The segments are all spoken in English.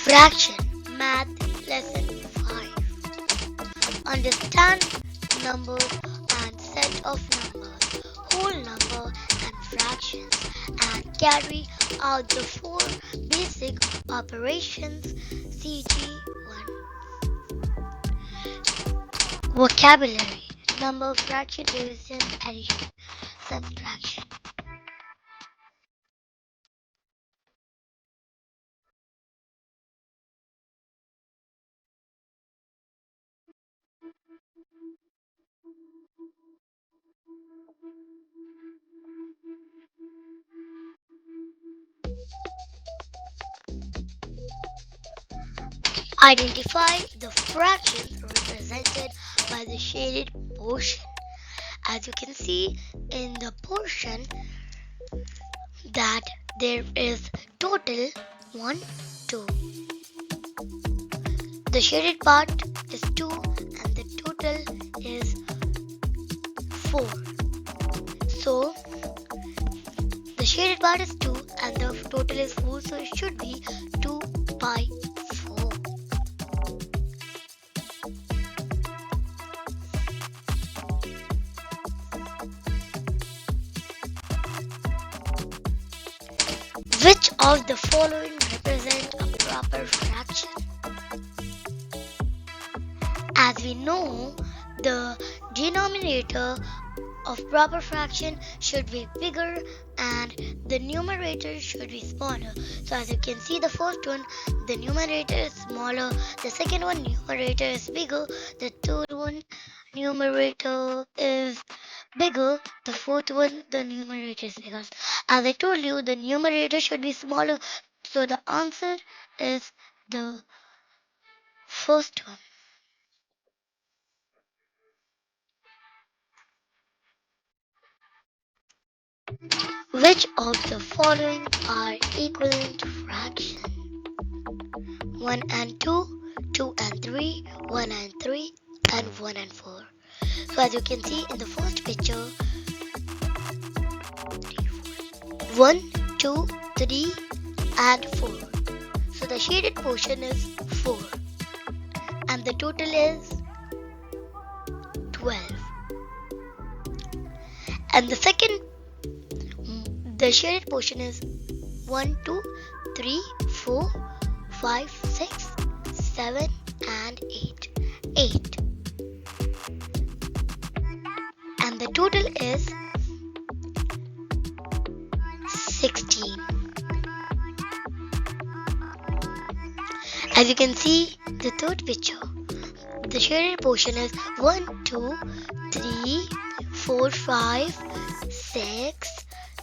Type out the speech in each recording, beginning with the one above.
Fraction Math Lesson 5. Understand numbers and set of numbers, whole number and fractions, and carry out the four basic operations. CG1. Vocabulary: number, fraction, division, addition, subtraction. Identify the fractions represented by the shaded portion. As you can see in the portion that there is total 1, 2. The shaded part is 2 and the total is 4. So the shaded part is 2 and the total is 4, so it should be 2 by 4. Which of the following represent a proper fraction? As we know, the denominator of proper fraction should be bigger and the numerator should be smaller. So as you can see, the first one, the numerator is smaller, the second one, numerator is bigger, the third one, numerator is bigger, the fourth one, the numerator is bigger. As I told you, the numerator should be smaller, so the answer is the first one. Which of the following are equivalent fractions? 1 and 2, 2 and 3, 1 and 3, and 1 and 4. So as you can see in the first picture, 1, 2, 3, and 4. So the shaded portion is 4 and the total is 12. And the second, the shaded portion is 1, 2, 3, 4, 5, 6, 7, and 8. 8. And the total is 16. As you can see, the third picture, the shaded portion is 1, 2, 3, 4, 5, 6,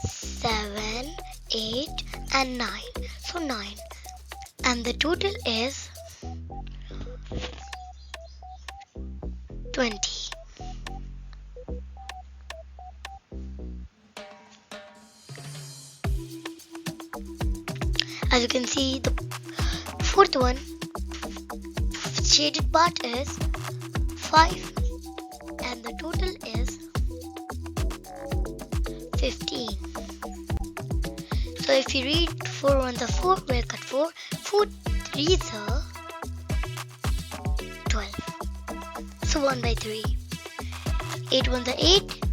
7, 8, and 9. So 9. And the total is 20. As you can see, the fourth one, shaded part is 5 and the total is 15. So if you read 4 on the 4, we'll cut 4. 4 3s are 12. So 1 by 3. 8 1 the 8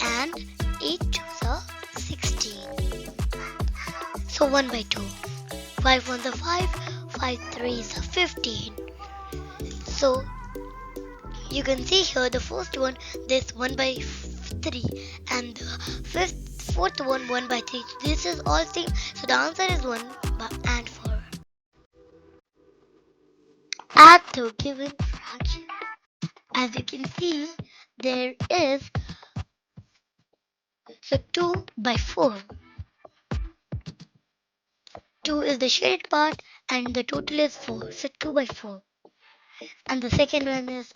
and 8 2s are 16. So 1 by 2. 5 1 the 5, 5 3s are 15. So you can see here the first one, this 1 by 3 and the fourth one 1 by 3. This is all same. So the answer is 1 and 4. Add the given fraction. As you can see, there is 2 by 4. 2 is the shaded part and the total is 4. So 2 by 4. And the second one is,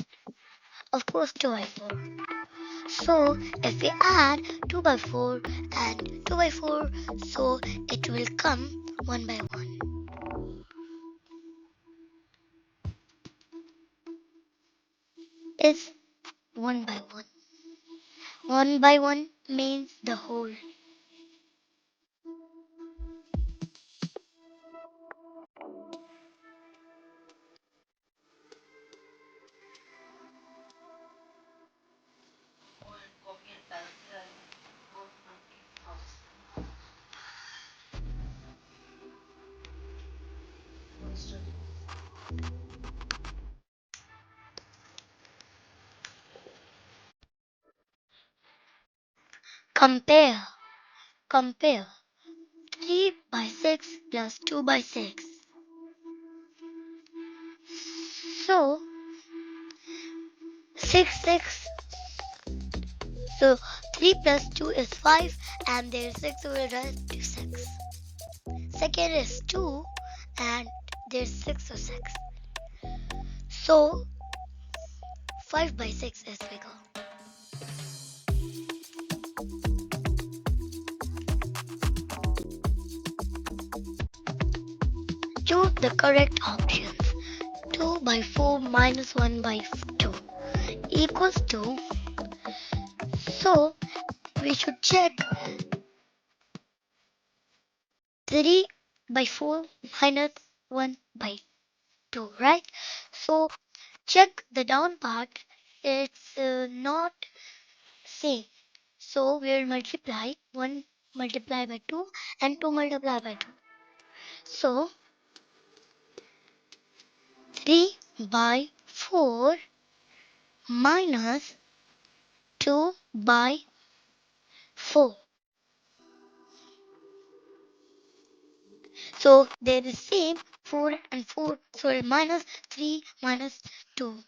of course, 2 by 4. So if we add 2 by 4 and 2 by 4, so it will come 1 by 1. Is 1 by 1. 1 by 1 means the whole. Compare. Compare 3 by 6 plus 2 by 6. So 6. So 3 plus 2 is 5 and there's 6 will rise to 6. Second is 2 and there's 6 or 6. So 5 by 6 is bigger. Choose the correct options. 2 by 4 minus 1 by 2 equals to. So we should check 3 by 4 minus 1 by 2, right? So check the down part. It's not same. So we'll multiply 1 multiply by 2 and 2 multiply by 2. So 3 by 4 minus 2 by 4. So they're the same 4 and 4. So minus 3 minus 2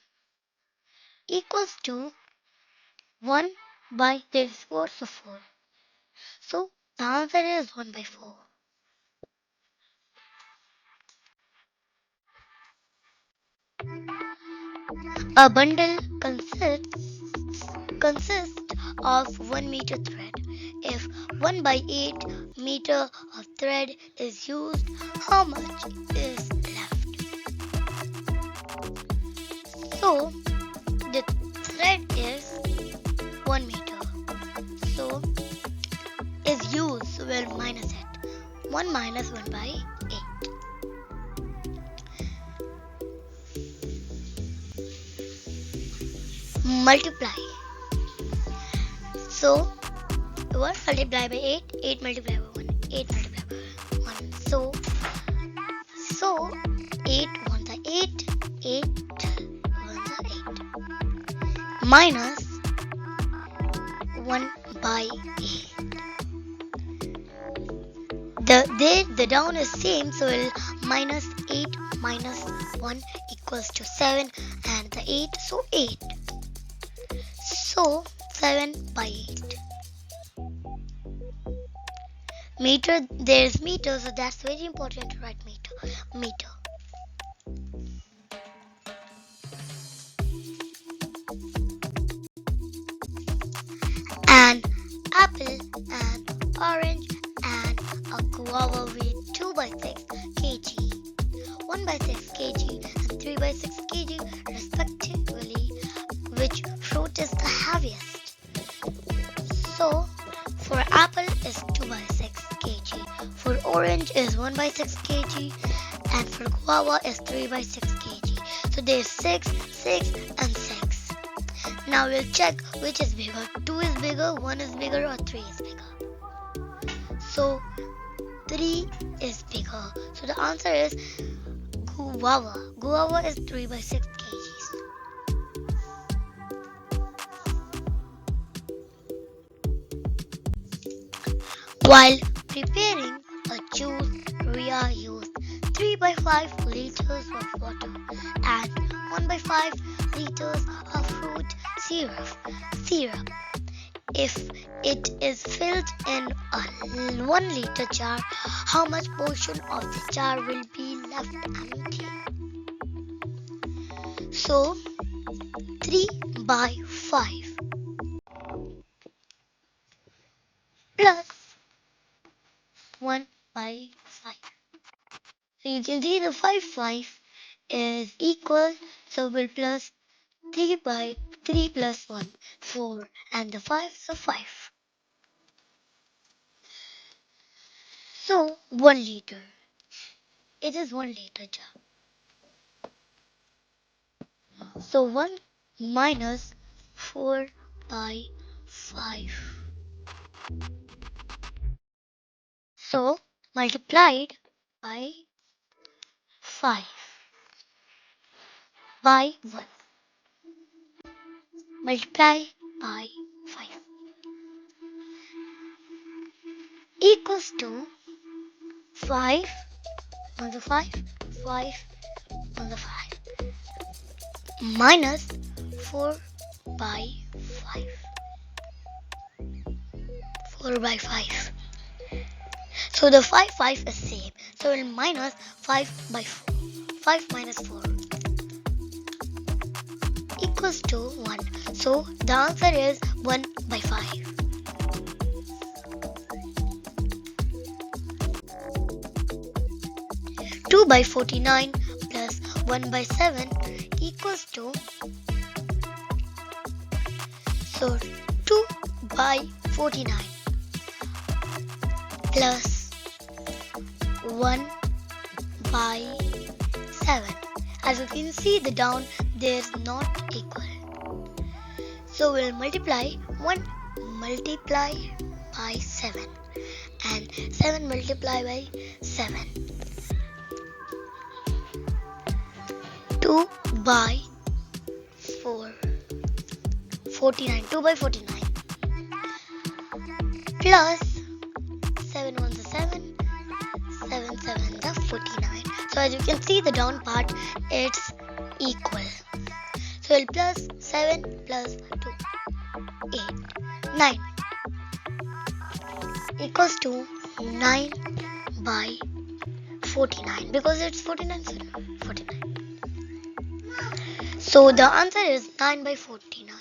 equals to 1 by this 4 so 4. So the answer is 1 by 4. A bundle consists of 1 meter thread. If 1 by 8 meter of thread is used, how much is left? So the thread is 1 meter. So is used, so we'll minus it. 1 minus 1 by 8. Multiply. So 1 multiply by 8, 8 multiply by 1, 8 multiply by 1. So 8 ones are 8, 8 ones are 8. Minus 1 by 8. The down is same, so we'll minus 8 minus 1 equals to 7 and the 8, so 8. So 7 by 8. Meter, there's meter, so that's very important to write meter. Meter. An apple, an orange, and a guava weigh 2 by 6 kg, 1 by 6 kg, and 3 by 6 kg respectively. Which fruit is the heaviest? So, for apple is 2 by 6 kg, for orange is 1 by 6 kg, and for guava is 3 by 6 kg. So there's 6, 6, and 6. Now we'll check which is bigger. 2 is bigger, 1 is bigger, or 3 is bigger. So 3 is bigger. So the answer is guava. Guava is 3 by 6 kgs. While preparing a juice, Ria used 3 by 5 liters of water and 1 by 5 liters of fruit syrup. If it is filled in a 1 liter jar, how much portion of the jar will be left empty? So 3 by 5 plus 1 by 5. So you can see the 5 is equal, so we'll plus 3 by 3 plus 1, 4, and the 5, so 5. So 1 liter. It is 1 liter jar. So 1 minus 4 by 5. So multiplied by 5 by 1. Multiply by 5. equals to 5 on the 5, 5 on the 5 minus 4 by 5. 4 by 5. So the 5 is same. So we'll minus 5 by 4. 5 minus 4 equals to 1. So the answer is 1 by 5. 2 by 49 plus 1 by 7 equals to, so 2 by 49 plus 1 by 7. As you can see, the down there is not equal. So we'll multiply 1 multiply by 7 and 7 multiply by 7. 2 by 49. 2 by 49 plus 7 ones are 7, 7 sevens are 49. So as you can see, the down part it's equal. So we'll plus 7 plus 2, 8, 9 equals to 9 by 49 because it's 49, so 49. So the answer is 9 by 49.